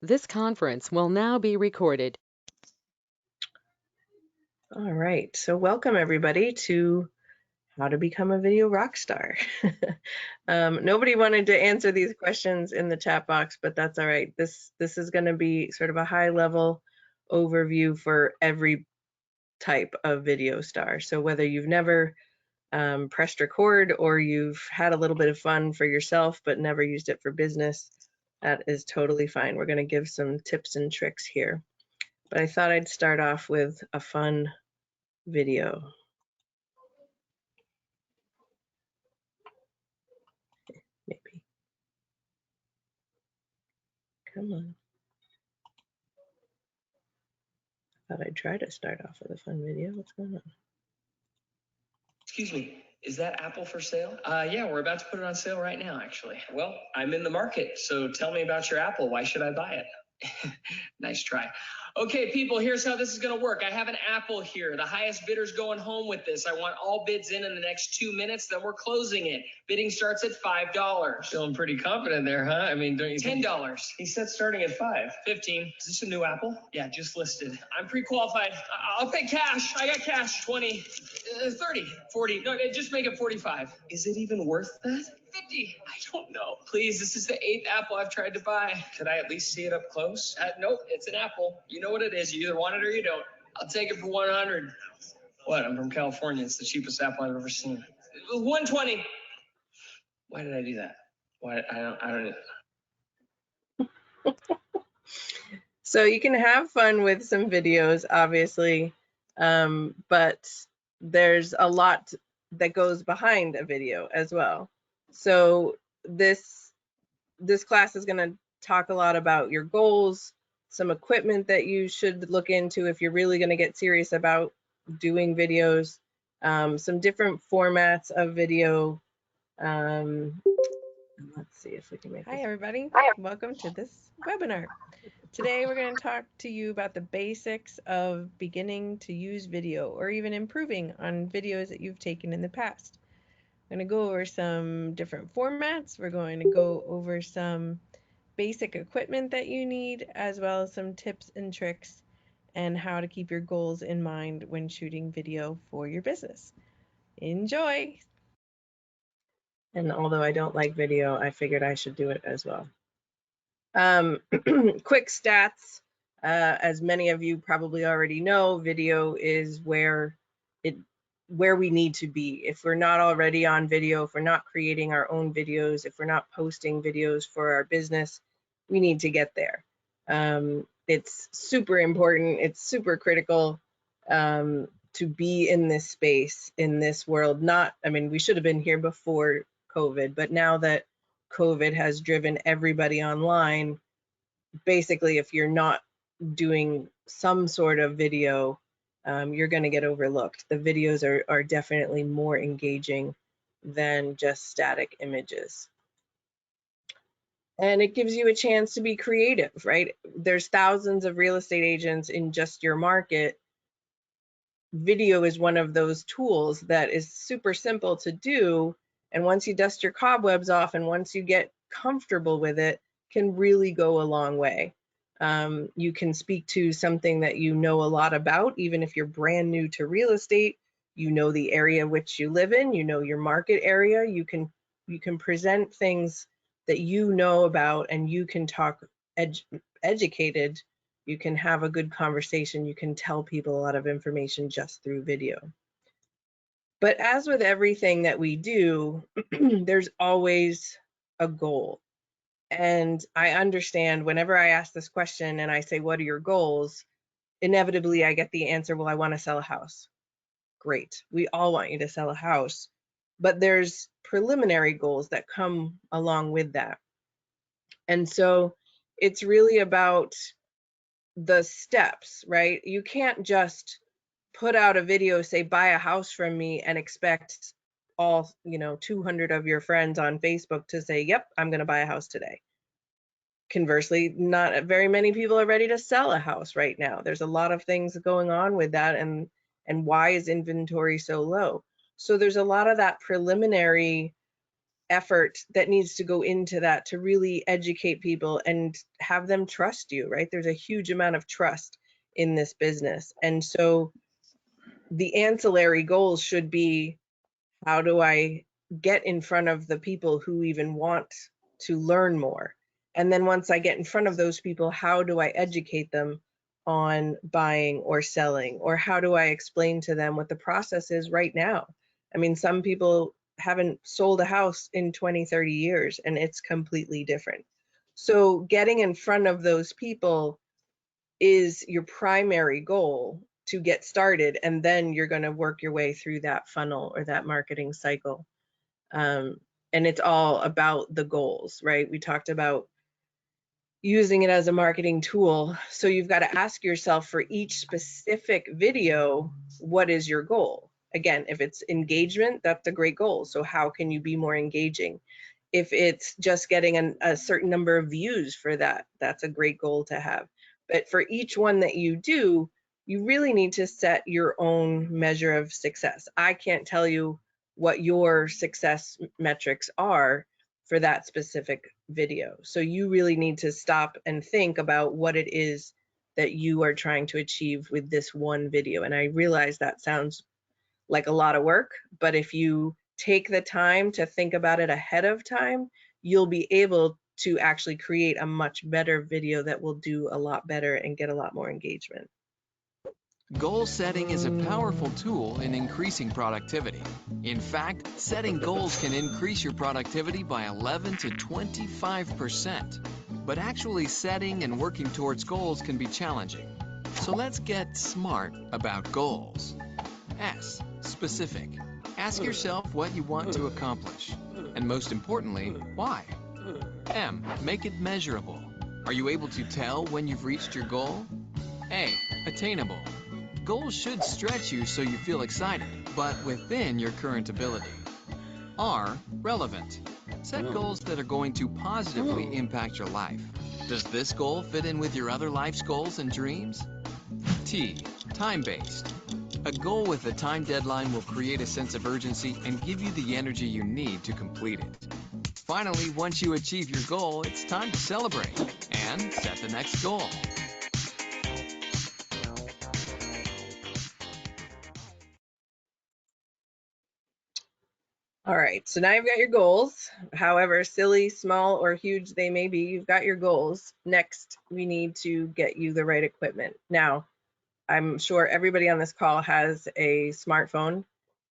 This conference will now be recorded. All right, so welcome everybody to How to Become a Video Rockstar. Nobody wanted to answer these questions in the chat box, but that's all right. This is going to be sort of a high-level overview for every type of video star. So whether you've never pressed record or you've had a little bit of fun for yourself but never used it for business, that is totally fine. We're going to give some tips and tricks here. But I thought I'd start off with a fun video. Maybe. Come on. Thought I'd try to start off with a fun video. What's going on? Excuse me, is that apple for sale? Yeah, we're about to put it on sale right now, actually. Well, I'm in the market, so tell me about your apple. Why should I buy it? Nice try. Okay, people, here's how this is going to work. I have an apple here. The highest bidder's going home with this. I want all bids in the next 2 minutes, then we're closing it. Bidding starts at $5. Feeling pretty confident there, huh? I mean, don't you think? $10. He said starting at 5. 15. Is this a new apple? Yeah, just listed. I'm pre-qualified. I'll pay cash. I got cash. 20, 30, 40. No, just make it 45. Is it even worth that? 50. I don't know. Please, this is the 8th apple I've tried to buy. Could I at least see it up close? Nope, it's an apple. You know what it is. You either want it or you don't. I'll take it for 100. What? I'm from California. It's the cheapest apple I've ever seen. 120. Why did I do that? Why? I don't. So you can have fun with some videos, obviously, but there's a lot that goes behind a video as well. So this class is going to talk a lot about your goals, some equipment that you should look into if you're really going to get serious about doing videos, some different formats of video. Let's see if we can make Hi, this. everybody. Welcome to this webinar. Today, we're going to talk to you about the basics of beginning to use video or even improving on videos that you've taken in the past. We're going to go over some different formats. We're going to go over some basic equipment that you need, as well as some tips and tricks and how to keep your goals in mind when shooting video for your business. Enjoy! And although I don't like video, I figured I should do it as well. Quick stats. As many of you probably already know, video is where we need to be. If we're not already on video, if we're not creating our own videos, if we're not posting videos for our business, we need to get there. It's super important. It's super critical to be in this space, in this world. I mean, we should have been here before COVID, but now that COVID has driven everybody online, basically, if you're not doing some sort of video, you're going to get overlooked. The videos are definitely more engaging than just static images. And it gives you a chance to be creative, right? There's thousands of real estate agents in just your market. Video is one of those tools that is super simple to do. And once you dust your cobwebs off and once you get comfortable with it, can really go a long way. You can speak to something that you know a lot about, even if you're brand new to real estate. You know the area which you live in, you know your market area. You can present things that you know about, and you can talk educated. You can have a good conversation. You can tell people a lot of information just through video. But as with everything that we do, there's always a goal. And I understand whenever I ask this question and I say, what are your goals? Inevitably, I get the answer, well, I want to sell a house. Great. We all want you to sell a house. But there's preliminary goals that come along with that. And so it's really about the steps, right? You can't just put out a video, say, buy a house from me, and expect all 200 of your friends on Facebook to say, yep, I'm going to buy a house today. Conversely, not very many people are ready to sell a house right now. There's a lot of things going on with that, and why is inventory so low? So there's a lot of that preliminary effort that needs to go into that to really educate people and have them trust you, right? There's a huge amount of trust in this business. And so the ancillary goals should be, how do I get in front of the people who even want to learn more? And then once I get in front of those people, how do I educate them on buying or selling? Or how do I explain to them what the process is right now? I mean, some people haven't sold a house in 20, 30 years, and it's completely different. So getting in front of those people is your primary goal to get started, and then you're going to work your way through that funnel or that marketing cycle. And it's all about the goals, right? We talked about using it as a marketing tool. So you've got to ask yourself for each specific video, what is your goal? Again, if it's engagement, that's a great goal. So how can you be more engaging? If it's just getting a certain number of views for that, that's a great goal to have. But for each one that you do, you really need to set your own measure of success. I can't tell you what your success metrics are for that specific video. So you really need to stop and think about what it is that you are trying to achieve with this one video. And I realize that sounds like a lot of work, but if you take the time to think about it ahead of time, you'll be able to actually create a much better video that will do a lot better and get a lot more engagement. Goal setting is a powerful tool in increasing productivity. In fact, setting goals can increase your productivity by 11 to 25%. But actually setting and working towards goals can be challenging. So let's get smart about goals. S. Specific. Ask yourself what you want to accomplish. And most importantly, why? M. Make it measurable. Are you able to tell when you've reached your goal? A. Attainable. Goals should stretch you so you feel excited, but within your current ability. R. Relevant. Set goals that are going to positively impact your life. Does this goal fit in with your other life's goals and dreams? T. Time-based. A goal with a time deadline will create a sense of urgency and give you the energy you need to complete it. Finally, once you achieve your goal, it's time to celebrate and set the next goal. All right, so now you've got your goals, however silly, small, or huge they may be, you've got your goals. Next, we need to get you the right equipment. Now, I'm sure everybody on this call has a smartphone,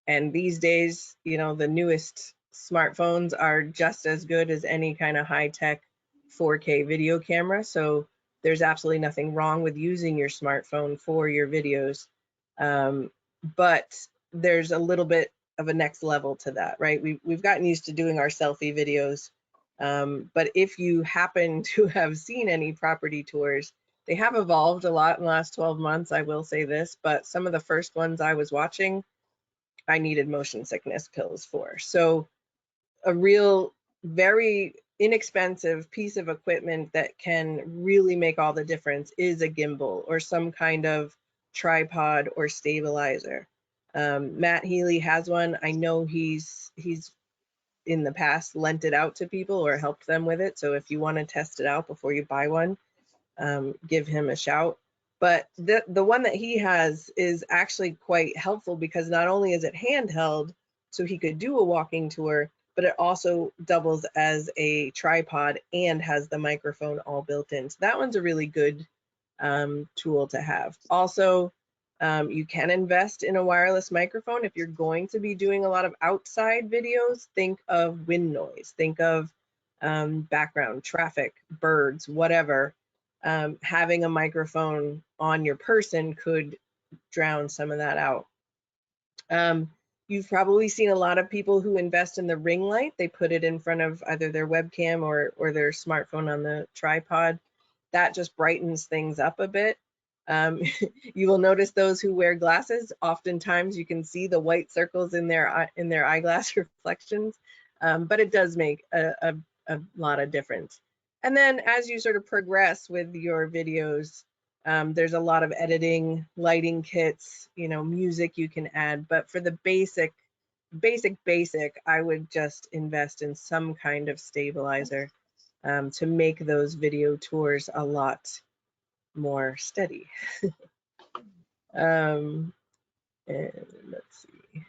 and these days, you know, the newest smartphones are just as good as any kind of high-tech 4K video camera, so there's absolutely nothing wrong with using your smartphone for your videos. But there's a little bit of a next level to that, right? We've gotten used to doing our selfie videos, but if you happen to have seen any property tours, they have evolved a lot in the last 12 months, I will say this, but some of the first ones I was watching, I needed motion sickness pills for. So a real, very inexpensive piece of equipment that can really make all the difference is a gimbal or some kind of tripod or stabilizer. Matt Healy has one. I know he's in the past lent it out to people or helped them with it. So if you want to test it out before you buy one, give him a shout. But the one that he has is actually quite helpful because not only is it handheld, so he could do a walking tour, but it also doubles as a tripod and has the microphone all built in. So that one's a really good tool to have. Also, you can invest in a wireless microphone. If you're going to be doing a lot of outside videos, think of wind noise, think of background, traffic, birds, whatever. Having a microphone on your person could drown some of that out. You've probably seen a lot of people who invest in the ring light. They put it in front of either their webcam or their smartphone on the tripod. That just brightens things up a bit. You will notice those who wear glasses, oftentimes you can see the white circles in their eyeglass reflections, but it does make a lot of difference. And then as you sort of progress with your videos, there's a lot of editing, lighting kits, you know, music you can add, but for the basic basic, I would just invest in some kind of stabilizer to make those video tours a lot more steady. And let's see.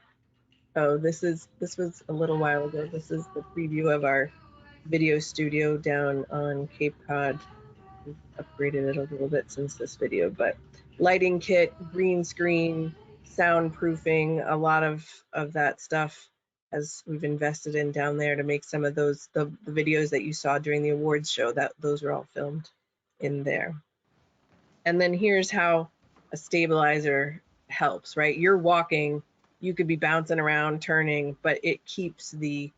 Oh, this was a little while ago. This is the preview of our video studio down on Cape Cod. We've upgraded it a little bit since this video, but lighting kit, green screen, soundproofing, a lot of that stuff as we've invested in down there to make some of those the videos that you saw during the awards show, that those were all filmed in there. And then here's how a stabilizer helps, right? You're walking, you could be bouncing around, turning, but it keeps the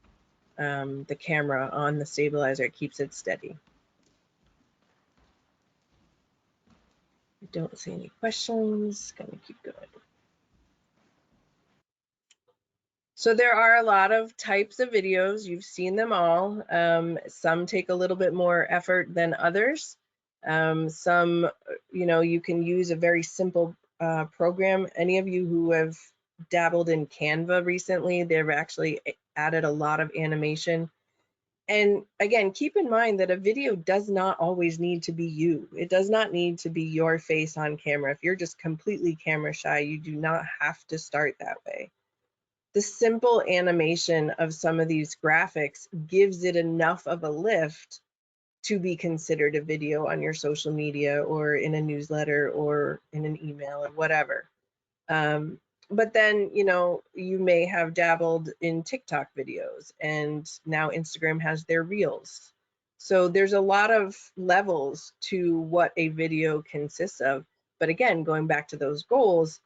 camera on the stabilizer, it keeps it steady. I don't see any questions, gonna keep going. So there are a lot of types of videos, you've seen them all. Some take a little bit more effort than others. Some, you can use a very simple program. Any of you who have dabbled in Canva recently, they've actually added a lot of animation. And again, keep in mind that a video does not always need to be you. It does not need to be your face on camera. If you're just completely camera shy, you do not have to start that way. The simple animation of some of these graphics gives it enough of a lift to be considered a video on your social media or in a newsletter or in an email or whatever. But then, you may have dabbled in TikTok videos, and now Instagram has their reels. So there's a lot of levels to what a video consists of. But again, going back to those goals,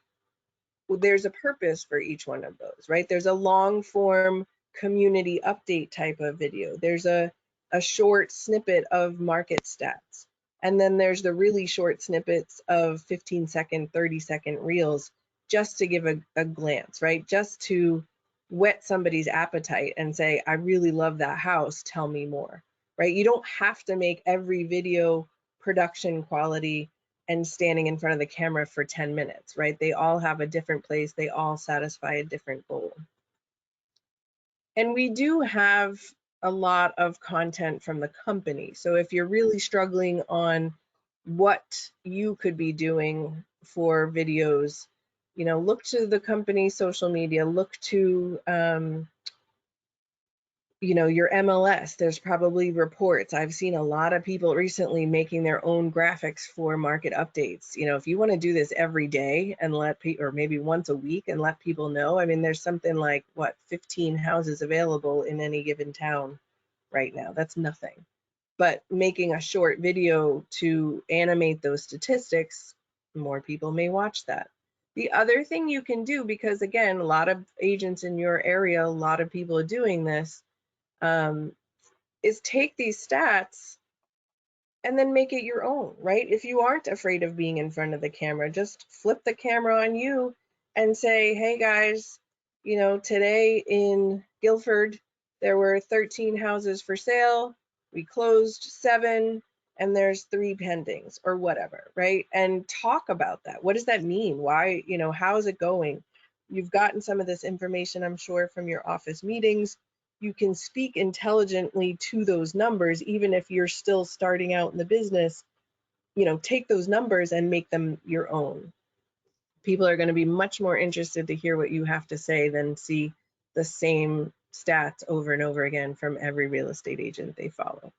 there's a purpose for each one of those, right? There's a long form community update type of video. There's a short snippet of market stats. And then there's the really short snippets of 15-second, 30-second reels, just to give a glance, right? Just to whet somebody's appetite and say, I really love that house, tell me more, right? You don't have to make every video production quality and standing in front of the camera for 10 minutes, right? They all have a different place. They all satisfy a different goal. And we do have a lot of content from the company. So if you're really struggling on what you could be doing for videos, look to the company's social media, look to your MLS, there's probably reports. I've seen a lot of people recently making their own graphics for market updates. If you want to do this every day and let people, or maybe once a week and let people know, I mean, there's something like 15 houses available in any given town right now. That's nothing. But making a short video to animate those statistics, more people may watch that. The other thing you can do, because again, a lot of agents in your area, a lot of people are doing this, is take these stats and then make it your own, right? If you aren't afraid of being in front of the camera, just flip the camera on you and say, hey guys, today in Guilford, there were 13 houses for sale. We closed 7 and there's 3 pendings or whatever, right? And talk about that. What does that mean? Why, how is it going? You've gotten some of this information, I'm sure, from your office meetings. You can speak intelligently to those numbers, even if you're still starting out in the business. Take those numbers and make them your own. People are going to be much more interested to hear what you have to say than see the same stats over and over again from every real estate agent they follow.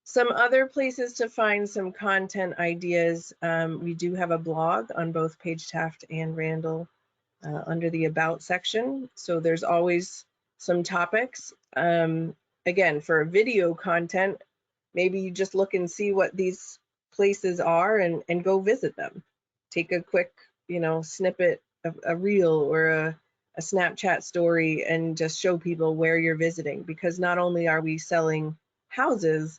Some other places to find some content ideas. We do have a blog on both Paige Taft and Randall under the About section. So there's always some topics. Again, for video content, maybe you just look and see what these places are and go visit them. Take a quick, snippet of a reel or a Snapchat story and just show people where you're visiting, because not only are we selling houses,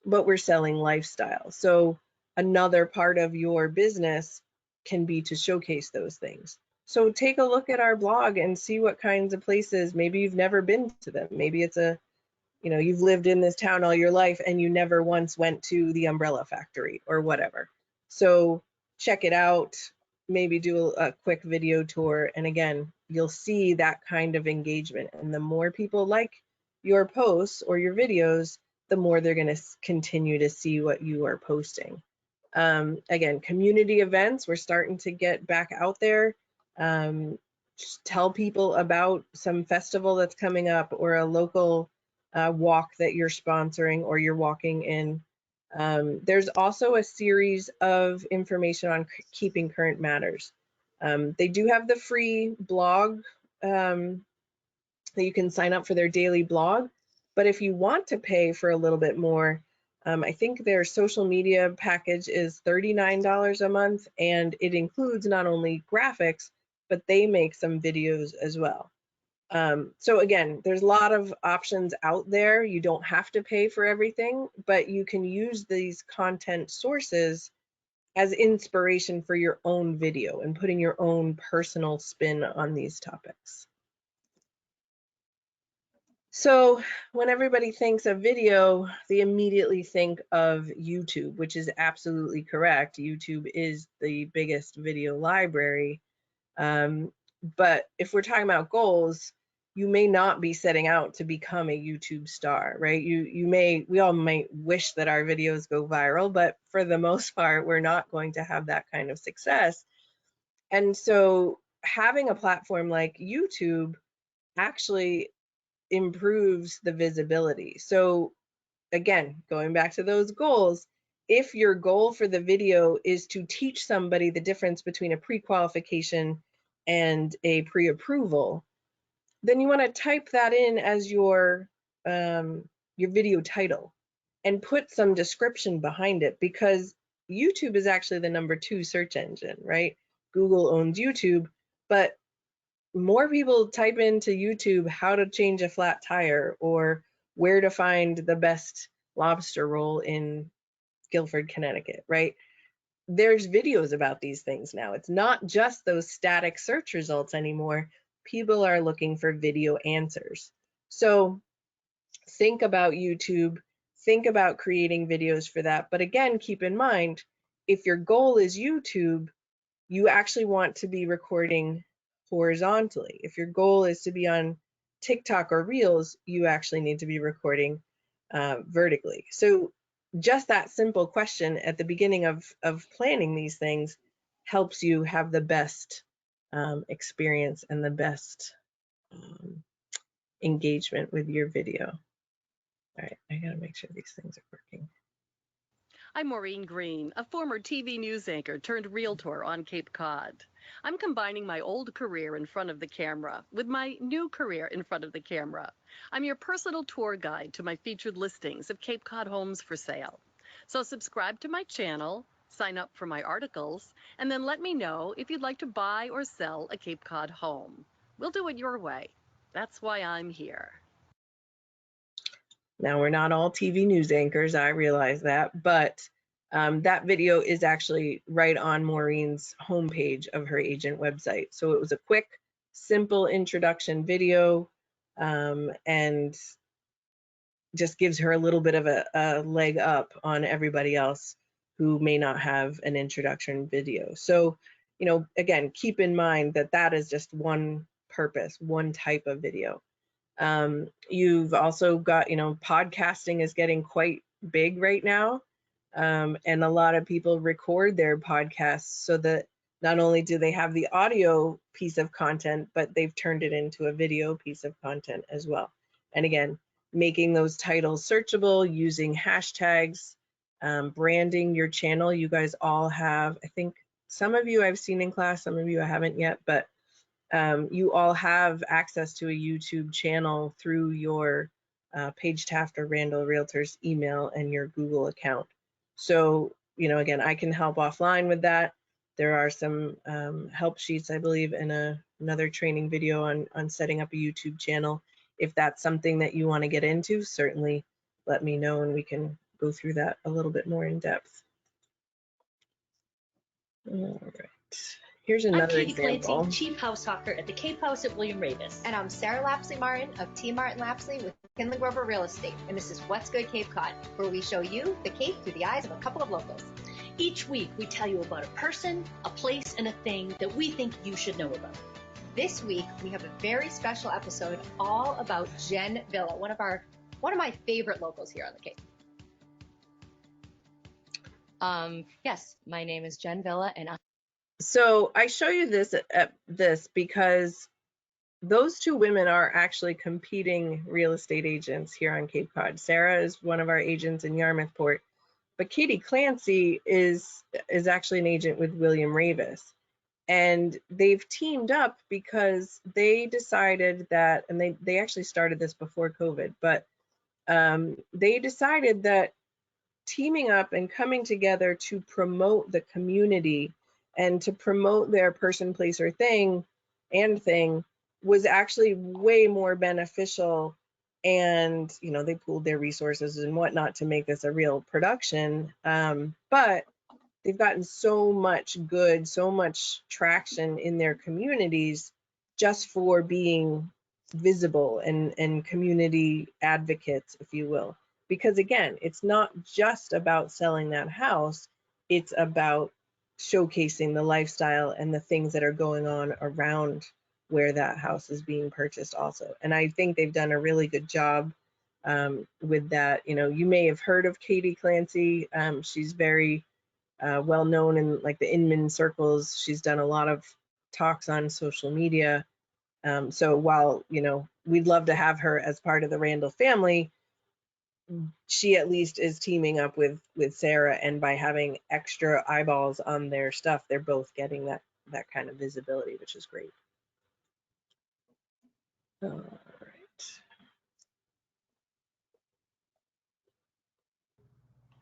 but we're selling lifestyle. So another part of your business can be to showcase those things. So take a look at our blog and see what kinds of places, maybe you've never been to them. Maybe it's you've lived in this town all your life and you never once went to the umbrella factory or whatever. So check it out, maybe do a quick video tour. And again, you'll see that kind of engagement. And the more people like your posts or your videos, the more they're going to continue to see what you are posting. Again, community events, we're starting to get back out there. Just tell people about some festival that's coming up or a local walk that you're sponsoring or you're walking in. There's also a series of information on keeping current matters. They do have the free blog that you can sign up for their daily blog, but if you want to pay for a little bit more, I think their social media package is $39 a month, and it includes not only graphics, but they make some videos as well. So again, there's a lot of options out there. You don't have to pay for everything, but you can use these content sources as inspiration for your own video and putting your own personal spin on these topics. So when everybody thinks of video, they immediately think of YouTube, which is absolutely correct. YouTube is the biggest video library. But if we're talking about goals, you may not be setting out to become a YouTube star, right? We all might wish that our videos go viral, but for the most part, we're not going to have that kind of success. And so having a platform like YouTube actually improves the visibility. So again, going back to those goals, if your goal for the video is to teach somebody the difference between a pre-qualification and a pre-approval, then you want to type that in as your video title and put some description behind it, because YouTube is actually the #2 search engine, right? Google owns YouTube, but more people type into YouTube how to change a flat tire or where to find the best lobster roll in Guilford, Connecticut, right? There's videos about these things now. It's not just those static search results anymore. People are looking for video answers. So think about YouTube, think about creating videos for that. But again, keep in mind, if your goal is YouTube, you actually want to be recording horizontally. If your goal is to be on TikTok or Reels, you actually need to be recording vertically. So just that simple question at the beginning of planning these things helps you have the best experience and the best engagement with your video. All right, I gotta make sure these things are working. I'm Maureen Green, a former TV news anchor turned realtor on Cape Cod. I'm combining my old career in front of the camera with my new career in front of the camera. I'm your personal tour guide to my featured listings of Cape Cod homes for sale. So subscribe to my channel, sign up for my articles, and then let me know if you'd like to buy or sell a Cape Cod home. We'll do it your way. That's why I'm here. Now, we're not all TV news anchors, I realize that, but that video is actually right on Maureen's homepage of her agent website. So it was a quick, simple introduction video, and just gives her a little bit of a leg up on everybody else who may not have an introduction video. So, again, keep in mind that that is just one purpose, one type of video. You've also got, podcasting is getting quite big right now. And a lot of people record their podcasts so that not only do they have the audio piece of content, but they've turned it into a video piece of content as well. And again, making those titles searchable, using hashtags, branding your channel. You guys all have, I think some of you I've seen in class, some of you I haven't yet, but you all have access to a YouTube channel through your Paige Taft or Randall Realtors email and your Google account. So, again, I can help offline with that. There are some help sheets, I believe, in another training video on setting up a YouTube channel. If that's something that you want to get into, certainly let me know and we can go through that a little bit more in depth. All right. Here's another example. I'm Katie Clancy, Chief House Hawker at the Cape House at William Ravis. And I'm Sarah Lapsley Martin of T. Martin Lapsley with Kinley Grover Real Estate. And this is What's Good Cape Cod, where we show you the Cape through the eyes of a couple of locals. Each week, we tell you about a person, a place, and a thing that we think you should know about. This week, we have a very special episode all about Jen Villa, one of my favorite locals here on the Cape. Yes, my name is Jen Villa, and So I show you this because those two women are actually competing real estate agents here on Cape Cod. Sarah is one of our agents in Yarmouthport, but Katie Clancy is actually an agent with William Ravis. And they've teamed up because they decided that, and they actually started this before COVID, but they decided that teaming up and coming together to promote the community and to promote their person, place, or thing was actually way more beneficial. And, you know, they pooled their resources and whatnot to make this a real production. But they've gotten so much traction in their communities just for being visible and community advocates, if you will. Because again, it's not just about selling that house, it's about showcasing the lifestyle and the things that are going on around where that house is being purchased also. And I think they've done a really good job with that. You know, you may have heard of Katie Clancy. She's very well known in like the Inman circles. She's done a lot of talks on social media. So while, you know, we'd love to have her as part of the Randall family, she at least is teaming up with Sarah, and by having extra eyeballs on their stuff, they're both getting that kind of visibility, which is great. All right.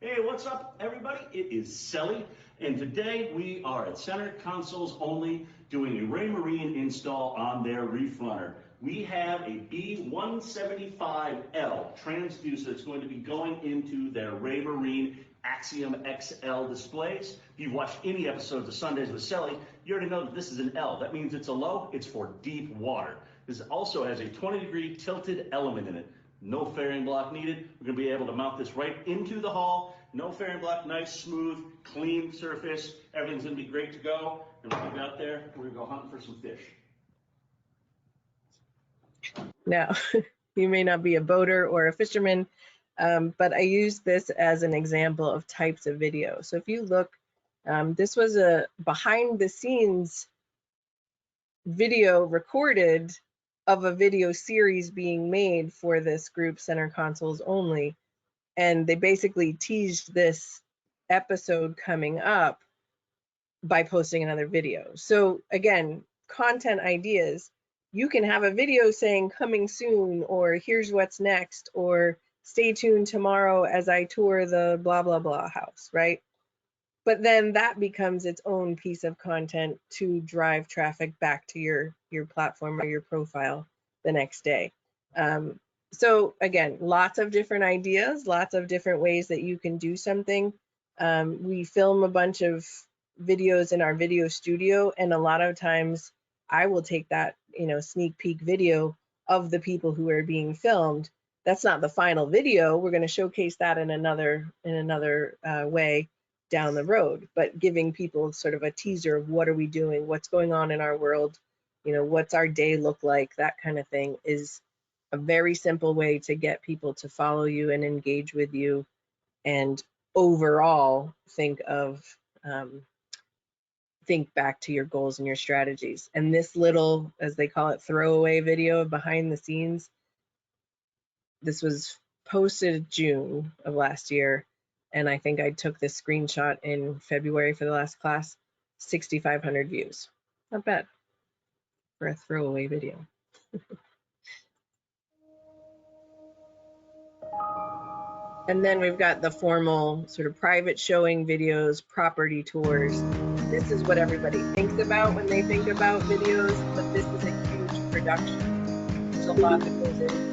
Hey, what's up, everybody? It is Selly, and today we are at Center Consoles Only doing a Ray Marine install on their reef runner. We have a B175L transducer that's going to be going into their Ray Marine Axiom XL displays. If you've watched any episodes of Sundays with Selly, you already know that this is an L. That means it's a low, it's for deep water. This also has a 20-degree tilted element in it. No fairing block needed. We're going to be able to mount this right into the hull. No fairing block, nice, smooth, clean surface. Everything's going to be great to go. And when we get out there, we're going to go hunting for some fish. Now, you may not be a boater or a fisherman, but I use this as an example of types of video. So if you look, this was a behind the scenes video recorded of a video series being made for this group, Center Consoles Only. And they basically teased this episode coming up by posting another video. So again, content ideas, you can have a video saying coming soon, or here's what's next, or stay tuned tomorrow as I tour the blah, blah, blah house, right? But then that becomes its own piece of content to drive traffic back to your platform or your profile the next day. So again, lots of different ideas, lots of different ways that you can do something. We film a bunch of videos in our video studio, and a lot of times I will take that, you know, sneak peek video of the people who are being filmed. That's not the final video. We're going to showcase that in another way down the road, but giving people sort of a teaser of what are we doing, what's going on in our world, you know, what's our day look like, that kind of thing is a very simple way to get people to follow you and engage with you, and overall think back to your goals and your strategies. And this little, as they call it, throwaway video behind the scenes, this was posted June of last year. And I think I took this screenshot in February for the last class, 6,500 views. Not bad for a throwaway video. And then we've got the formal sort of private showing videos, property tours. This is what everybody thinks about when they think about videos, but this is a huge production. There's a lot that goes in.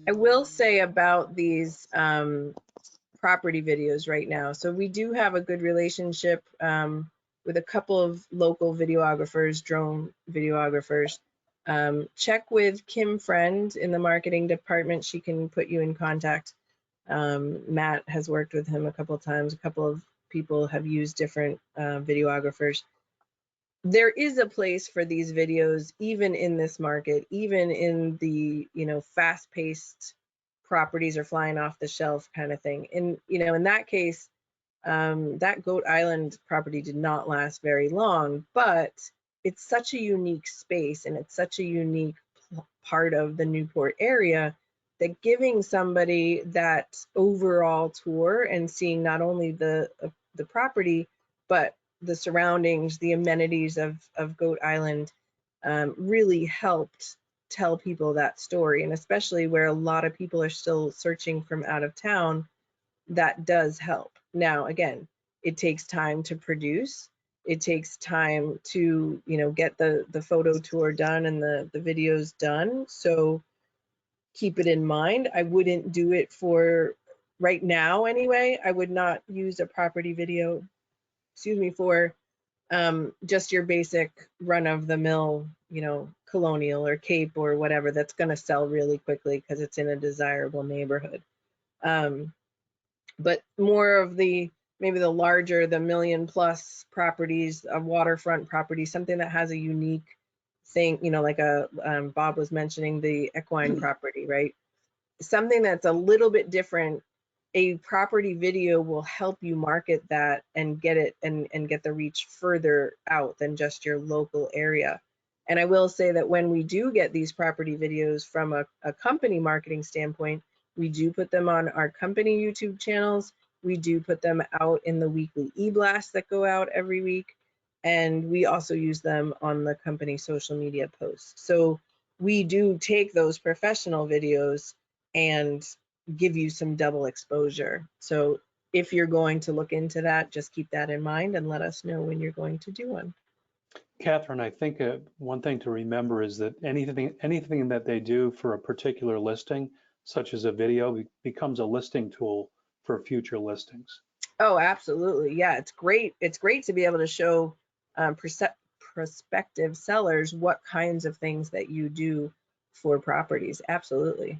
I will say about these property videos right now. So we do have a good relationship with a couple of local videographers, drone videographers. Check with Kim Friend in the marketing department. She can put you in contact. Matt has worked with him a couple of times. A couple of people have used different videographers. There is a place for these videos, even in this market, even in the, fast-paced properties are flying off the shelf kind of thing. And, in that case, that Goat Island property did not last very long, but it's such a unique space and it's such a unique part of the Newport area that giving somebody that overall tour and seeing not only the property, but the surroundings, the amenities of Goat Island really helped tell people that story. And especially where a lot of people are still searching from out of town, that does help. Now, again, it takes time to produce. It takes time to, get the photo tour done and the videos done. So keep it in mind. I wouldn't do it for right now anyway. I would not use a property video, for just your basic run of the mill, colonial or Cape or whatever that's going to sell really quickly because it's in a desirable neighborhood. But more of maybe the larger, the million-plus properties, a waterfront property, something that has a unique thing, like Bob was mentioning the equine property, right? Something that's a little bit different. A property video will help you market that and get it and get the reach further out than just your local area. And I will say that when we do get these property videos from a company marketing standpoint, we do put them on our company YouTube channels. We do put them out in the weekly e-blasts that go out every week. And we also use them on the company social media posts. So we do take those professional videos and give you some double exposure. So if you're going to look into that, just keep that in mind and let us know when you're going to do one. Catherine, I think one thing to remember is that anything that they do for a particular listing, such as a video, becomes a listing tool for future listings. Oh, absolutely. Yeah, it's great. It's great to be able to show prospective sellers what kinds of things that you do for properties. Absolutely.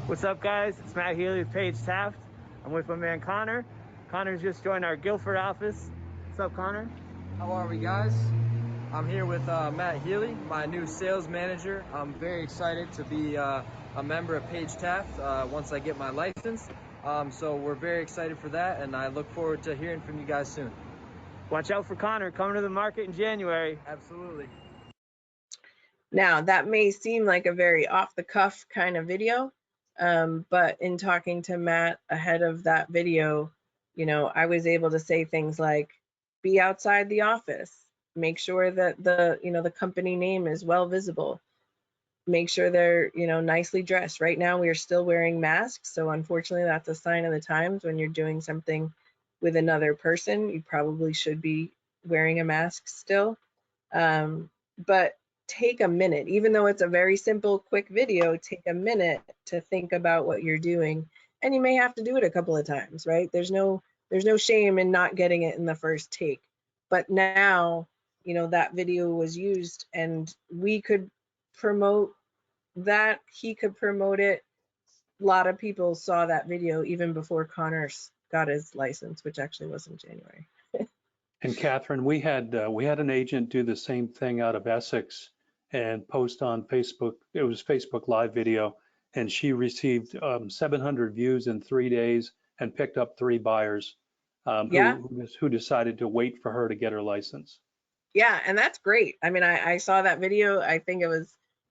What's up, guys? It's Matt Healy with Paige Taft. I'm with my man Connor. Connor's just joined our Guilford office. What's up, Connor? How are we, guys? I'm here with Matt Healy, my new sales manager. I'm very excited to be a member of Paige Taft once I get my license. So we're very excited for that, and I look forward to hearing from you guys soon. Watch out for Connor coming to the market in January. Absolutely. Now, that may seem like a very off-the-cuff kind of video, but in talking to Matt ahead of that video, I was able to say things like, be outside the office, make sure that the company name is well visible, make sure they're, nicely dressed. Right now, we are still wearing masks, so unfortunately, that's a sign of the times. When you're doing something with another person, you probably should be wearing a mask still. But take a minute, even though it's a very simple, quick video, take a minute to think about what you're doing. And you may have to do it a couple of times, right? There's no shame in not getting it in the first take. But now, that video was used and we could promote that, he could promote it. A lot of people saw that video even before Connor got his license, which actually was in January. And Catherine, we had an agent do the same thing out of Essex and post on Facebook. It was Facebook Live video, and she received 700 views in 3 days and picked up 3 buyers who decided to wait for her to get her license. Yeah, and that's great. I mean, I saw that video. I think it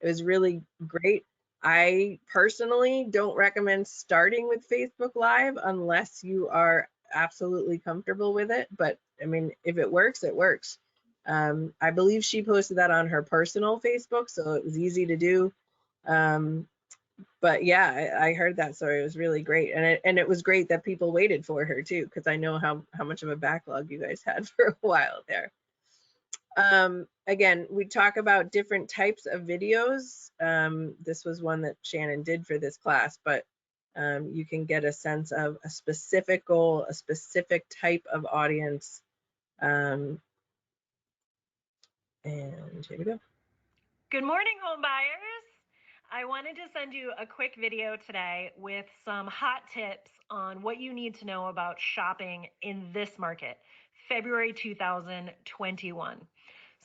was really great. I personally don't recommend starting with Facebook Live unless you are absolutely comfortable with it. But I mean, if it works, it works. I believe she posted that on her personal Facebook, so it was easy to do. But yeah, I heard that story. It was really great, and it was great that people waited for her too, because I know how much of a backlog you guys had for a while there. Again, we talk about different types of videos. This was one that Shannon did for this class, but you can get a sense of a specific goal, a specific type of audience. And here we go. Good morning, home buyers. I wanted to send you a quick video today with some hot tips on what you need to know about shopping in this market, February 2021.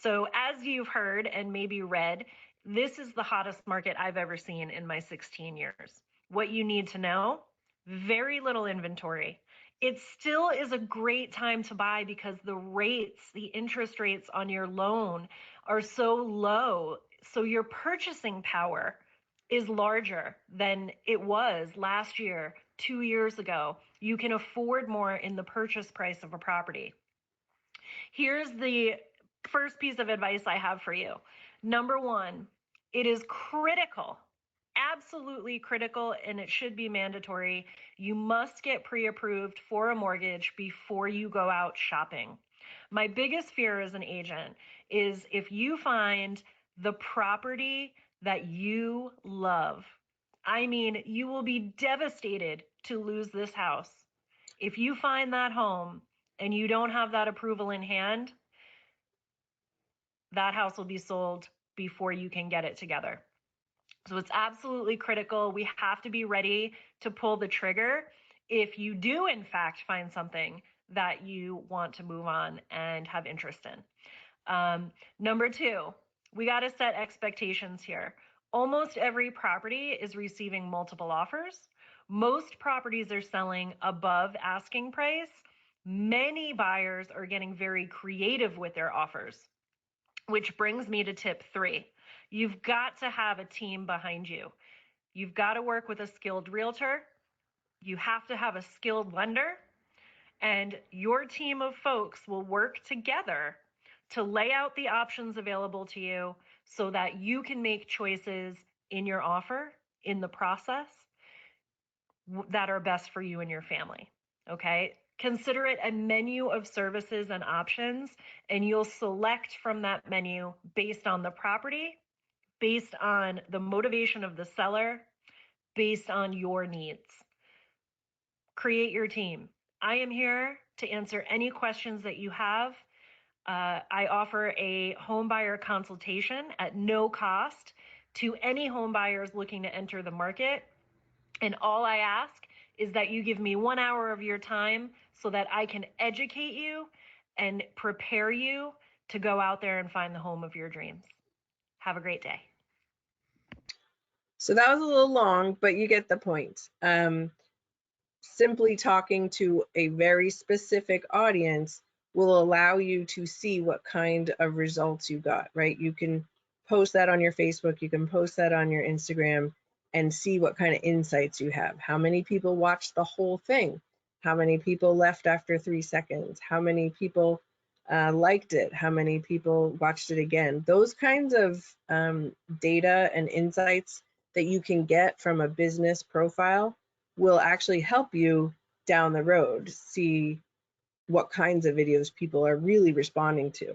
So as you've heard and maybe read, this is the hottest market I've ever seen in my 16 years. What you need to know, very little inventory. It still is a great time to buy because the interest rates on your loan are so low. So your purchasing power is larger than it was last year, 2 years ago. You can afford more in the purchase price of a property. Here's the first piece of advice I have for you. Number one, it is critical, absolutely critical, and it should be mandatory. You must get pre-approved for a mortgage before you go out shopping. My biggest fear as an agent is if you find the property that you love, I mean, you will be devastated to lose this house. If you find that home and you don't have that approval in hand, that house will be sold before you can get it together. So it's absolutely critical. We have to be ready to pull the trigger if you do, in fact, find something that you want to move on and have interest in. Number two, we got to set expectations here. Almost every property is receiving multiple offers. Most properties are selling above asking price. Many buyers are getting very creative with their offers, which brings me to tip 3. You've got to have a team behind you. You've got to work with a skilled realtor. You have to have a skilled lender, and your team of folks will work together to lay out the options available to you so that you can make choices in your offer, in the process, that are best for you and your family, okay? Consider it a menu of services and options, and you'll select from that menu based on the property, based on the motivation of the seller, based on your needs. Create your team. I am here to answer any questions that you have. I offer a home buyer consultation at no cost to any home buyers looking to enter the market. And all I ask is that you give me 1 hour of your time so that I can educate you and prepare you to go out there and find the home of your dreams. Have a great day. So that was a little long, but you get the point. Simply talking to a very specific audience will allow you to see what kind of results you got, right? You can post that on your Facebook, you can post that on your Instagram and see what kind of insights you have. How many people watched the whole thing? How many people left after 3 seconds? How many people liked it? How many people watched it again? Those kinds of data and insights that you can get from a business profile will actually help you down the road see what kinds of videos people are really responding to.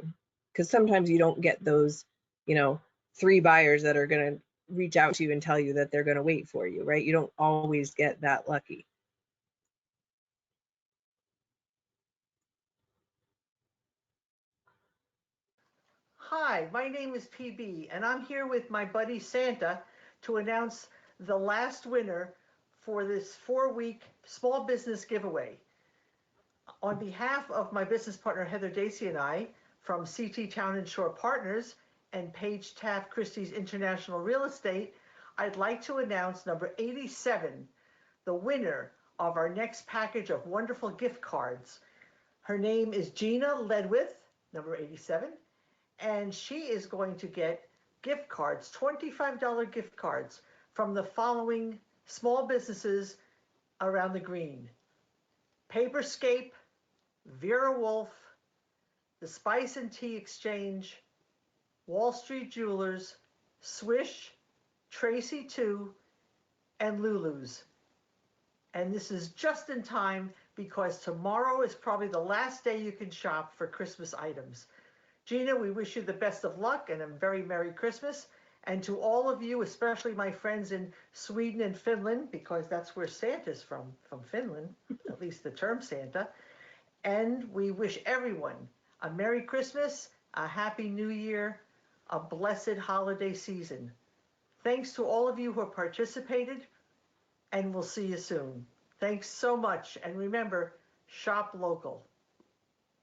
Because sometimes you don't get those, 3 buyers that are going to reach out to you and tell you that they're going to wait for you, right? You don't always get that lucky. Hi, my name is PB, and I'm here with my buddy Santa to announce the last winner for this 4-week small business giveaway. On behalf of my business partner Heather Dacey and I from CT Town and Shore Partners and Paige Taft Christie's International Real Estate, I'd like to announce number 87, the winner of our next package of wonderful gift cards. Her name is Gina Ledwith, number 87. And she is going to get gift cards, $25 gift cards from the following small businesses around the green: Paperscape, Vera Wolf, the Spice and Tea Exchange, Wall Street Jewelers, Swish, Tracy 2, and Lulu's. And this is just in time because tomorrow is probably the last day you can shop for Christmas items. Gina, we wish you the best of luck and a very Merry Christmas. And to all of you, especially my friends in Sweden and Finland, because that's where Santa's from Finland, at least the term Santa. And we wish everyone a Merry Christmas, a Happy New Year, a blessed holiday season. Thanks to all of you who have participated, and we'll see you soon. Thanks so much. And remember, shop local.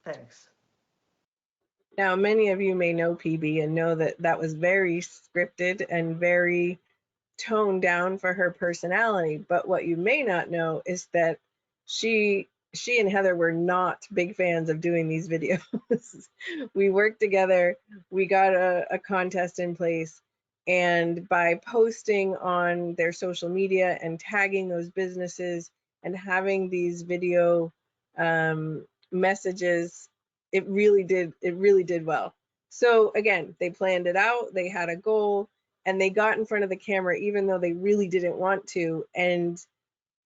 Thanks. Now, many of you may know PB and know that that was very scripted and very toned down for her personality. But what you may not know is that she and Heather were not big fans of doing these videos. We worked together, we got a contest in place, and by posting on their social media and tagging those businesses and having these video messages, it really did well. So again, they planned it out, they had a goal, and they got in front of the camera even though they really didn't want to, and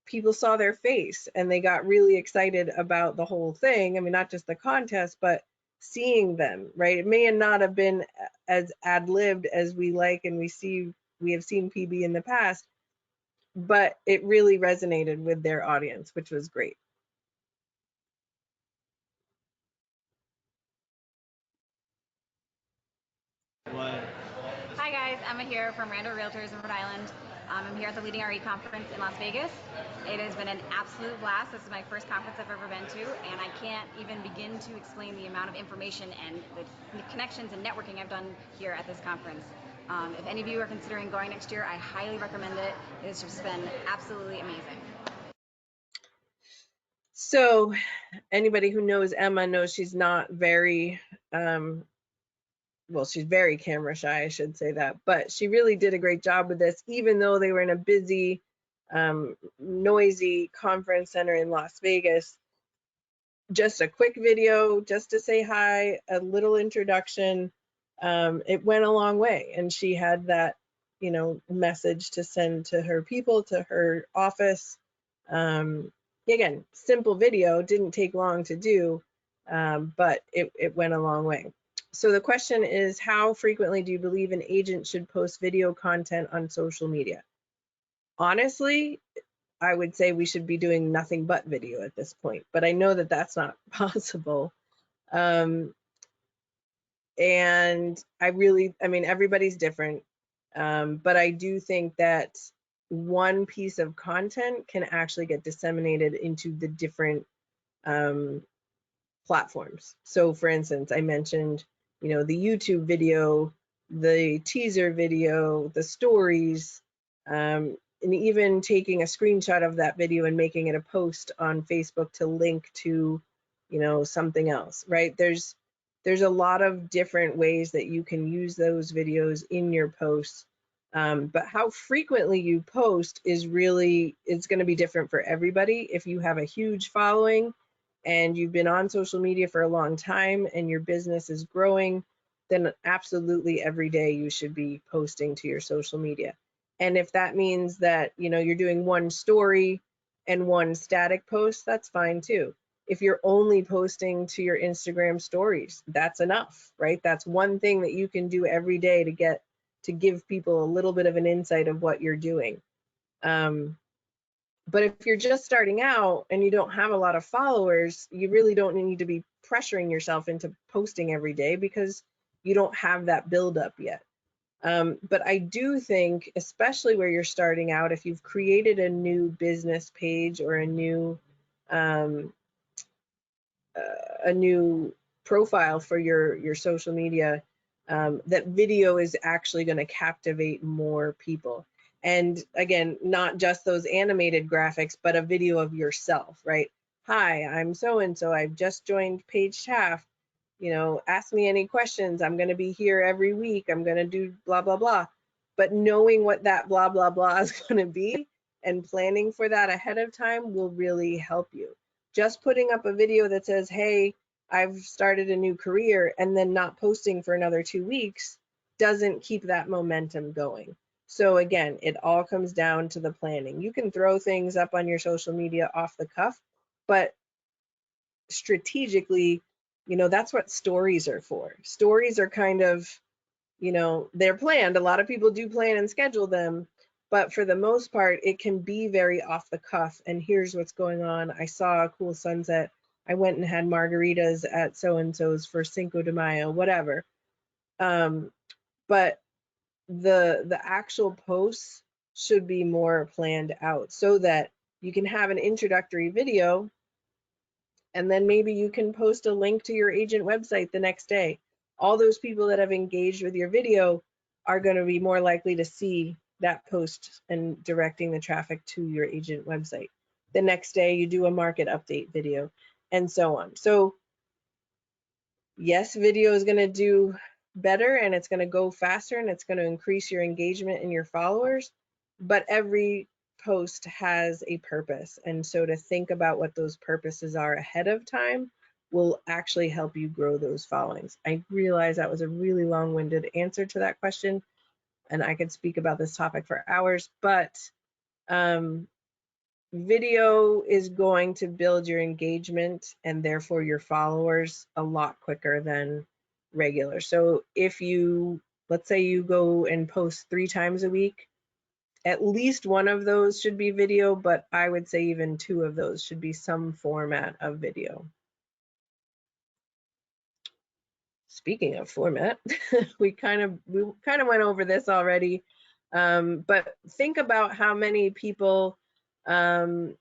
people saw their face and they got really excited about the whole thing. I mean, not just the contest, but seeing them, right? It may not have been as ad-libbed as we like and we have seen PB in the past, but it really resonated with their audience, which was great. Hi guys, Emma here from Rando Realtors in Rhode Island. I'm here at the Leading RE conference in Las Vegas. It has been an absolute blast. This is my first conference I've ever been to, and I can't even begin to explain the amount of information and the connections and networking I've done here at this conference. If any of you are considering going next year, I highly recommend it. It's just been absolutely amazing. So anybody who knows Emma knows she's not very well, she's very camera shy, I should say that, but she really did a great job with this, even though they were in a busy, noisy conference center in Las Vegas. Just a quick video, just to say hi, a little introduction. It went a long way, and she had that, you know, message to send to her people, to her office. Again, simple video, didn't take long to do, but it went a long way. So the question is, how frequently do you believe an agent should post video content on social media? Honestly, I would say we should be doing nothing but video at this point, but I know that that's not possible. And I mean, everybody's different, but I do think that one piece of content can actually get disseminated into the different platforms. So for instance, I mentioned, you know, the YouTube video, the teaser video, the stories, and even taking a screenshot of that video and making it a post on Facebook to link to, you know, something else, right? There's a lot of different ways that you can use those videos in your posts. But how frequently you post is really, it's going to be different for everybody. If you have a huge following and you've been on social media for a long time and your business is growing, then absolutely every day you should be posting to your social media. And if that means that, you know, you're doing one story and one static post, that's fine too. If you're only posting to your Instagram stories, that's enough, right? That's one thing that you can do every day to give people a little bit of an insight of what you're doing. But if you're just starting out and you don't have a lot of followers, you really don't need to be pressuring yourself into posting every day because you don't have that buildup yet. But I do think, especially where you're starting out, if you've created a new business page or a new profile for your social media, that video is actually going to captivate more people. And again, not just those animated graphics, but a video of yourself, right? Hi, I'm so-and-so. I've just joined Paige Taft. You know, ask me any questions. I'm going to be here every week. I'm going to do blah, blah, blah. But knowing what that blah, blah, blah is going to be and planning for that ahead of time will really help you. Just putting up a video that says, hey, I've started a new career, and then not posting for another 2 weeks doesn't keep that momentum going. So again, it all comes down to the planning. You can throw things up on your social media off the cuff, but strategically You know, that's what stories are for. Stories are kind of, you know, they're planned. A lot of people do plan and schedule them, but for the most part, it can be very off the cuff. And here's what's going on. I saw a cool sunset. I went and had margaritas at so-and-so's for Cinco de Mayo, whatever. But the actual posts should be more planned out so that you can have an introductory video, and then maybe you can post a link to your agent website the next day. All those people that have engaged with your video are going to be more likely to see that post and directing the traffic to your agent website. The next day you do a market update video and so on. So yes, video is going to do better and it's going to go faster and it's going to increase your engagement and your followers, but every post has a purpose. And so to think about what those purposes are ahead of time will actually help you grow those followings. I realize that was a really long-winded answer to that question, and I could speak about this topic for hours, but video is going to build your engagement and therefore your followers a lot quicker than regular. So if you, let's say you go and post 3 times a week, at least one of those should be video, but I would say even 2 of those should be some format of video. Speaking of format, we kind of went over this already, but think about how many people see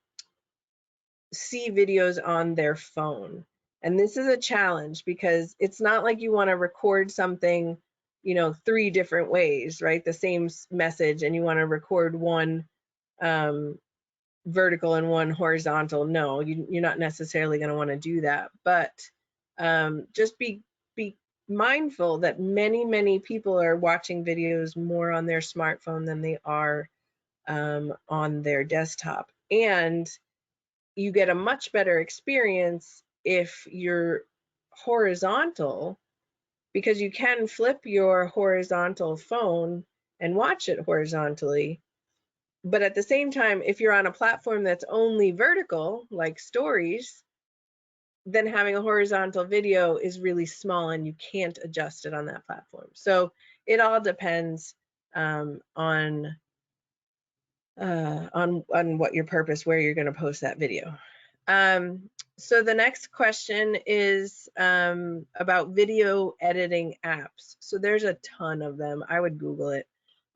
videos on their phone. And this is a challenge because it's not like you want to record something, you know, 3 different ways, right? The same message, and you want to record one vertical and one horizontal. No, you're not necessarily going to want to do that. But just be mindful that many people are watching videos more on their smartphone than they are on their desktop. And you get a much better experience if you're horizontal, because you can flip your horizontal phone and watch it horizontally. But at the same time, if you're on a platform that's only vertical, like stories, then having a horizontal video is really small and you can't adjust it on that platform. So it all depends on what your purpose, where you're going to post that video. So the next question is about video editing apps. So there's a ton of them. I would Google it.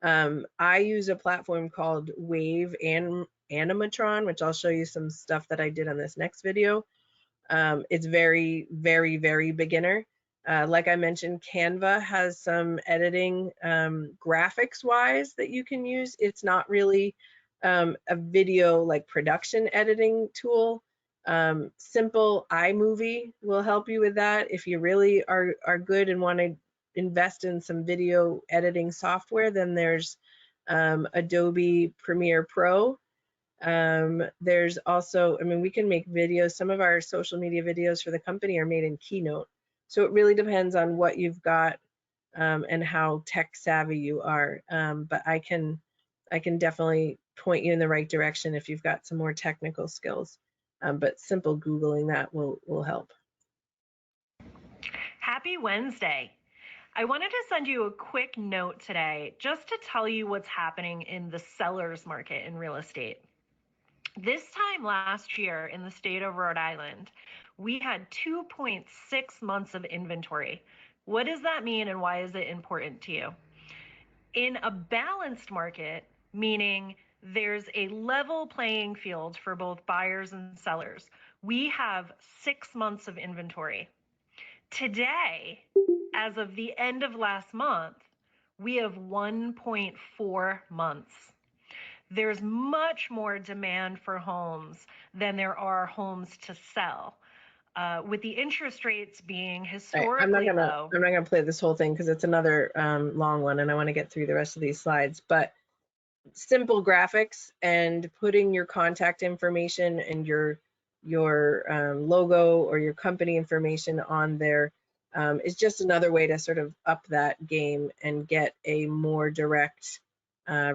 I use a platform called Wave and Animatron, which I'll show you some stuff that I did on this next video. It's very beginner. Like I mentioned, Canva has some editing graphics wise that you can use. It's not really a video like production editing tool. Simple iMovie will help you with that. If you really are good and want to invest in some video editing software, then there's Adobe Premiere Pro. There's also, I mean, we can make videos. Some of our social media videos for the company are made in Keynote. So it really depends on what you've got and how tech savvy you are. But I can definitely point you in the right direction if you've got some more technical skills. But simple Googling that will help. Happy Wednesday. I wanted to send you a quick note today just to tell you what's happening in the seller's market in real estate. This time last year in the state of Rhode Island, we had 2.6 months of inventory. What does that mean and why is it important to you? In a balanced market, meaning there's a level playing field for both buyers and sellers, we have 6 months of inventory. Today, as of the end of last month, we have 1.4 months. There's much more demand for homes than there are homes to sell. With the interest rates being historically low. I'm not gonna play this whole thing because it's another long one and I want to get through the rest of these slides. But simple graphics and putting your contact information and your logo or your company information on there is just another way to sort of up that game and get a more direct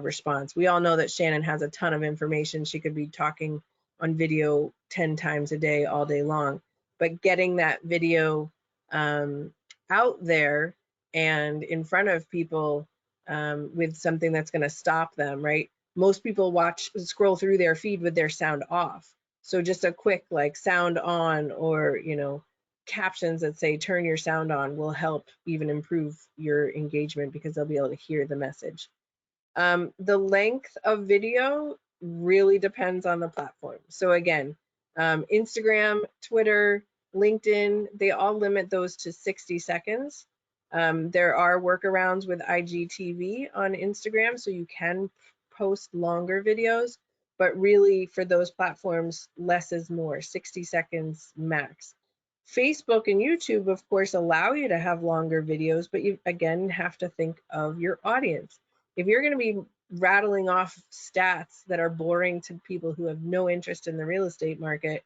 response. We all know that Shannon has a ton of information. She could be talking on video 10 times a day, all day long. But getting that video out there and in front of people with something that's going to stop them, right? Most people scroll through their feed with their sound off. So just a quick like sound on, or, you know, captions that say turn your sound on will help even improve your engagement because they'll be able to hear the message. The length of video really depends on the platform. So again, Instagram, Twitter, LinkedIn, they all limit those to 60 seconds. There are workarounds with IGTV on Instagram, so you can post longer videos, but really for those platforms, less is more, 60 seconds max. Facebook and YouTube, of course, allow you to have longer videos, but you, again, have to think of your audience. If you're going to be rattling off stats that are boring to people who have no interest in the real estate market,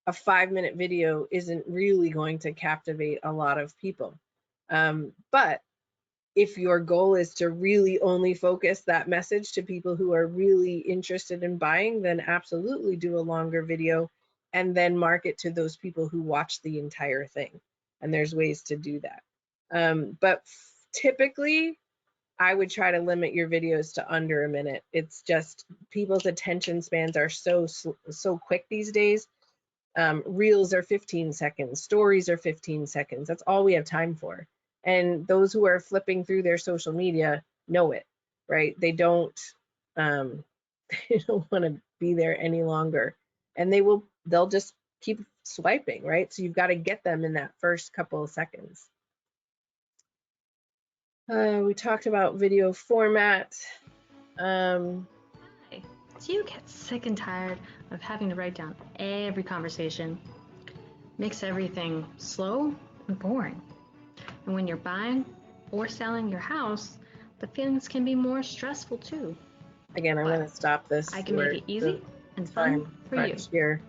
a 5-minute video isn't really going to captivate a lot of people. But if your goal is to really only focus that message to people who are really interested in buying, then absolutely do a longer video and then market to those people who watch the entire thing. And there's ways to do that. But typically, I would try to limit your videos to under a minute. It's just people's attention spans are so quick these days. Reels are 15 seconds, stories are 15 seconds. That's all we have time for. And those who are flipping through their social media know it, right? They don't want to be there any longer, and they'll just keep swiping, right? So you've got to get them in that first couple of seconds. We talked about video format. Do you get sick and tired of having to write down every conversation? Makes everything slow and boring. And when you're buying or selling your house, the feelings can be more stressful too. Again, I'm going to stop this. I can make it easy and fun for you. Here.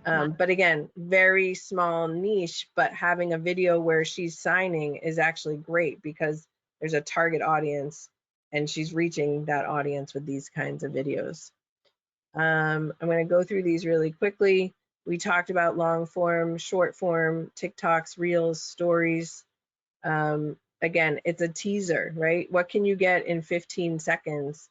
But again, very small niche, but having a video where she's signing is actually great because there's a target audience and she's reaching that audience with these kinds of videos. I'm going to go through these really quickly. We talked about long form, short form, TikToks, Reels, stories. Again, it's a teaser, right? What can you get in 15 seconds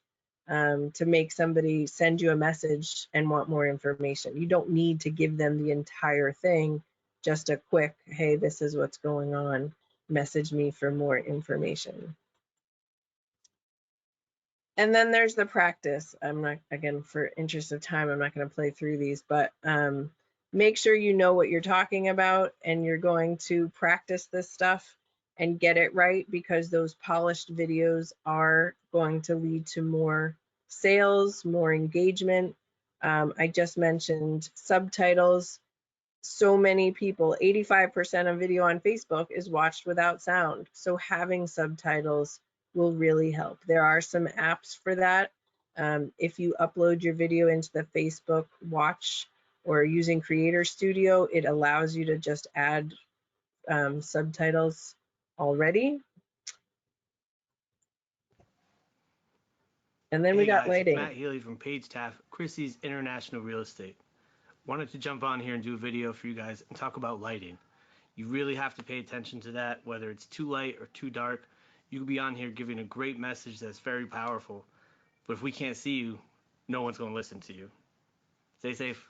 to make somebody send you a message and want more information? You don't need to give them the entire thing, just a quick, hey, this is what's going on, message me for more information. And then there's the practice. I'm not, again, for interest of time, I'm not going to play through these, but make sure you know what you're talking about and you're going to practice this stuff and get it right, because those polished videos are going to lead to more sales, more engagement. I just mentioned subtitles. So many people, 85% of video on Facebook is watched without sound. So having subtitles will really help. There are some apps for that. If you upload your video into the Facebook Watch or using Creator Studio, it allows you to just add subtitles already. And then we got guys, lighting. Matt Healy from Page Taft, Christie's International Real Estate. Wanted to jump on here and do a video for you guys and talk about lighting. You really have to pay attention to that, whether it's too light or too dark. You could be on here giving a great message that's very powerful, but if we can't see you, no one's going to listen to you. Stay safe.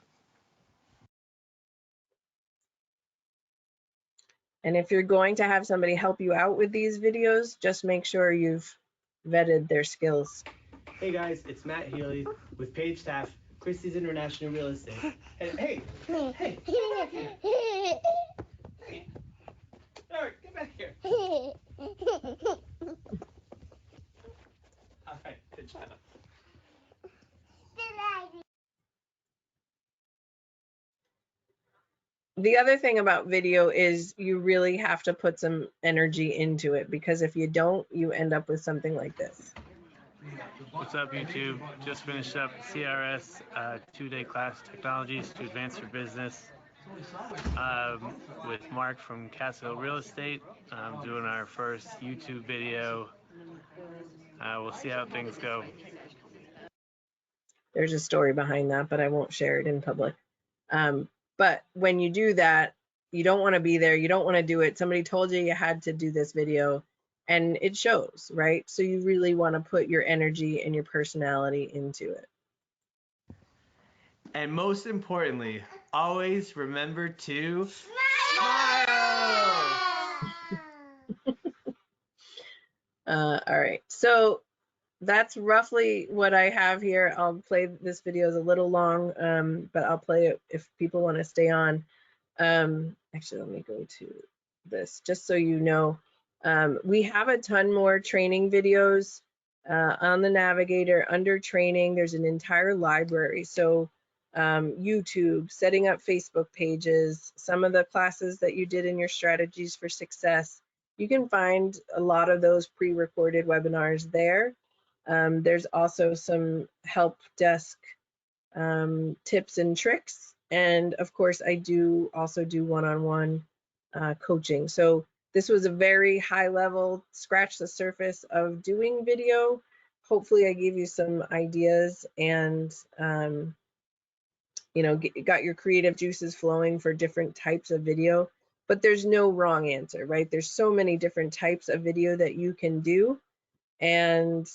And if you're going to have somebody help you out with these videos, just make sure you've vetted their skills. Hey guys, it's Matt Healy with Page Taft, Christie's International Real Estate. And hey, get back here. All right, get back here. All right, good job. The other thing about video is you really have to put some energy into it, because if you don't, you end up with something like this. What's up, YouTube? Just finished up CRS 2-day class, Technologies to Advance Your Business, with Mark from Castle Real Estate. Doing our first YouTube video. We'll see how things go. There's a story behind that, but I won't share it in public. But when you do that, You don't want to be there. You don't want to do it. Somebody told you you had to do this video, and it shows, right? So you really want to put your energy and your personality into it. And most importantly, always remember to smile. All right, so that's roughly what I have here. I'll play this video is a little long, but I'll play it if people want to stay on. Actually, let me go to this just so you know. We have a ton more training videos on the Navigator under training. There's an entire library. So YouTube, setting up Facebook pages, some of the classes that you did in your strategies for success. You can find a lot of those pre-recorded webinars there. There's also some help desk tips and tricks. And of course, I do also do one-on-one coaching. So this was a very high level, scratch the surface of doing video. Hopefully I gave you some ideas and you know, got your creative juices flowing for different types of video. But there's no wrong answer, right? There's so many different types of video that you can do. And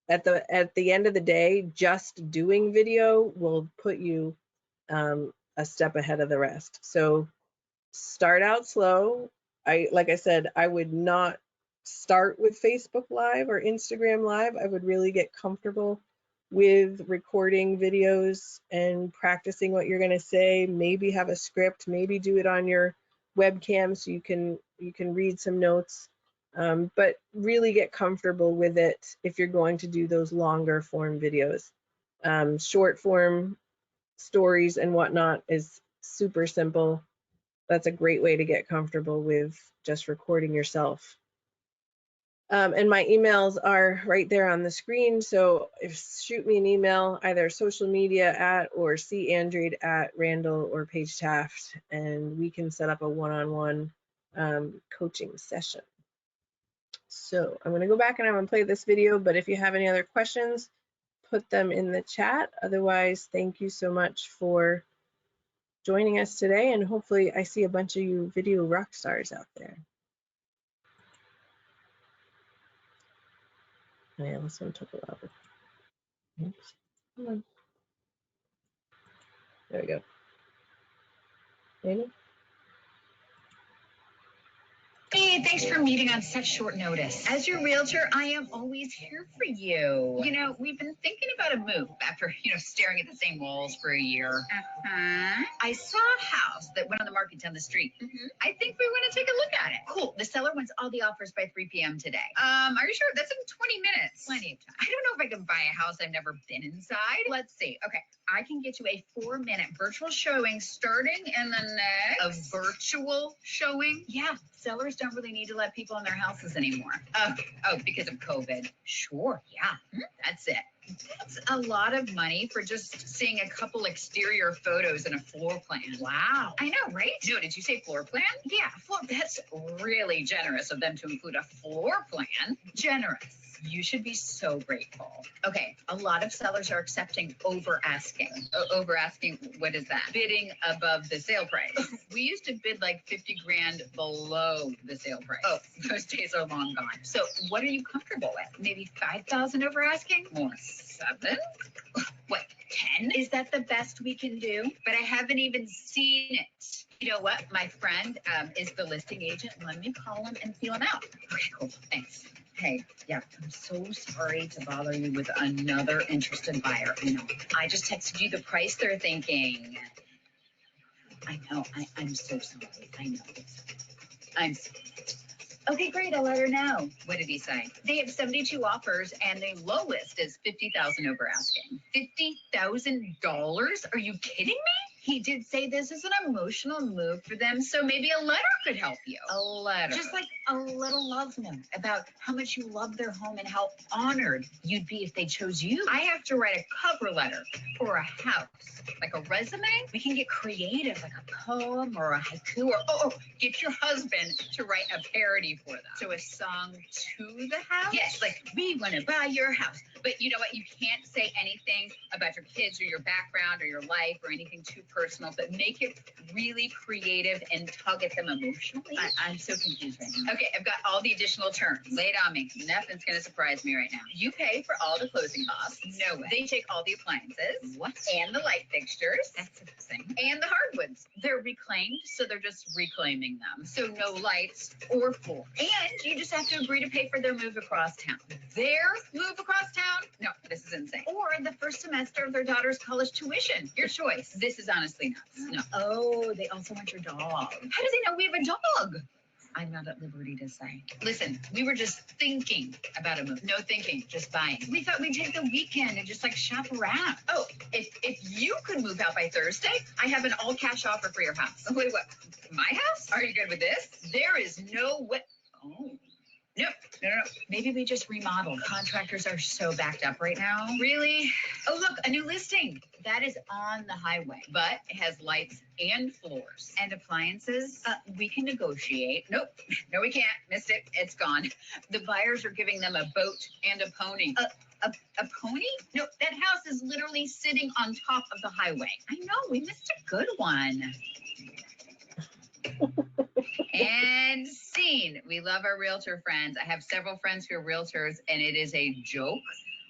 at the end of the day, just doing video will put you a step ahead of the rest. So start out slow. Like I said, I would not start with Facebook Live or Instagram Live. I would really get comfortable with recording videos and practicing what you're going to say. Maybe have a script, maybe do it on your webcam so you can read some notes. But really get comfortable with it if you're going to do those longer form videos. Short form stories and whatnot is super simple. That's a great way to get comfortable with just recording yourself. And my emails are right there on the screen. So shoot me an email, either social media at or candrade at Randall or Paige Taft, and we can set up a one-on-one coaching session. So I'm going to go back and I'm going to play this video, but if you have any other questions, put them in the chat. Otherwise, thank you so much for joining us today, and hopefully I see a bunch of you video rock stars out there. Oh, yeah, this one took a while. Oops. Come on. There we go. Amy? Hey, thanks for meeting on such short notice. As your realtor, I am always here for you. You know, we've been thinking about a move after, staring at the same walls for a year. Uh-huh. I saw a house that went on the market down the street. Mm-hmm. I think we want to take a look at it. Cool. The seller wants all the offers by 3 p.m. today. Are you sure? That's in 20 minutes. Plenty of time. I don't know if I can buy a house I've never been inside. Let's see. Okay. I can get you a 4-minute virtual showing starting in the next. A virtual showing? Yeah. Sellers don't really need to let people in their houses anymore. Oh, because of COVID. Sure, yeah, that's it. That's a lot of money for just seeing a couple exterior photos and a floor plan. Wow. I know, right? No, did you say floor plan? Yeah, that's really generous of them to include a floor plan. Generous. You should be so grateful. Okay, a lot of sellers are accepting over asking. Over asking, what is that? Bidding above the sale price. We used to bid like 50 grand below the sale price. Oh, those days are long gone. So what are you comfortable with? Maybe 5,000 over asking? More 7? What, 10? Is that the best we can do? But I haven't even seen it. You know what? My friend is the listing agent. Let me call him and feel him out. Okay, cool. Thanks. Hey, yeah, I'm so sorry to bother you with another interested buyer. I know. I just texted you the price they're thinking. I know. I'm so sorry. I know. Okay, great. I'll let her know. What did he say? They have 72 offers, and the lowest is 50,000 over asking. $50,000? Are you kidding me? He did say this is an emotional move for them, so maybe a letter could help you. A letter. Just like a little love note about how much you love their home and how honored you'd be if they chose you. I have to write a cover letter for a house. Like a resume? We can get creative, like a poem or a haiku, or get your husband to write a parody for them. So a song to the house? Yes, like, we want to buy your house. But you know what? You can't say anything about your kids or your background or your life or anything too personal, but make it really creative and tug at them emotionally. I'm so confused right now. Okay, I've got all the additional terms. Lay it on me. Nothing's going to surprise me right now. You pay for all the closing costs. No way. They take all the appliances. What? And the light fixtures. That's interesting. And the hardwoods. They're reclaimed, so they're just reclaiming them. So no lights or floor. And you just have to agree to pay for their move across town. Their move across town? No, this is insane. Or the first semester of their daughter's college tuition. Your choice. This is honestly nuts. No. Oh, they also want your dog. How do they know we have a dog? I'm not at liberty to say. Listen, we were just thinking about a move. No thinking, just buying. We thought we'd take the weekend and just like shop around. Oh, if you could move out by Thursday, I have an all cash offer for your house. Wait, what? My house? Are you good with this? There is no way. Oh. No. Maybe we just remodeled. Contractors are so backed up right now. Really? Oh, look, a new listing. That is on the highway, but it has lights and floors. And appliances? We can negotiate. Nope. No, we can't. Missed it. It's gone. The buyers are giving them a boat and a pony. A pony? No, that house is literally sitting on top of the highway. I know. We missed a good one. And scene. We love our realtor friends. I have several friends who are realtors, and it is a joke.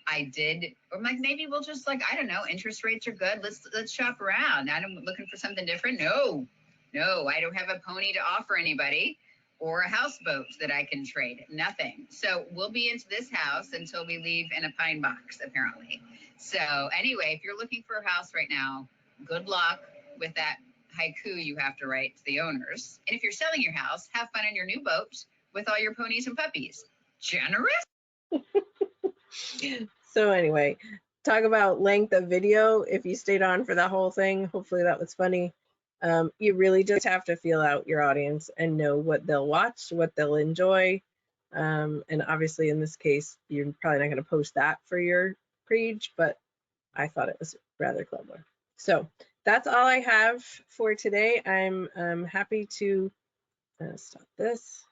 Or like maybe we'll just like, I don't know, interest rates are good. Let's shop around. I'm looking for something different. No, I don't have a pony to offer anybody or a houseboat that I can trade. Nothing. So we'll be into this house until we leave in a pine box, apparently. So anyway, if you're looking for a house right now, good luck with that haiku you have to write to the owners. And if you're selling your house, have fun on your new boat with all your ponies and puppies. Generous? So anyway, talk about length of video. If you stayed on for that whole thing, hopefully that was funny. You really just have to feel out your audience and know what they'll watch, what they'll enjoy. And obviously in this case, you're probably not going to post that for your page, but I thought it was rather clever. So that's all I have for today. I'm happy to stop this.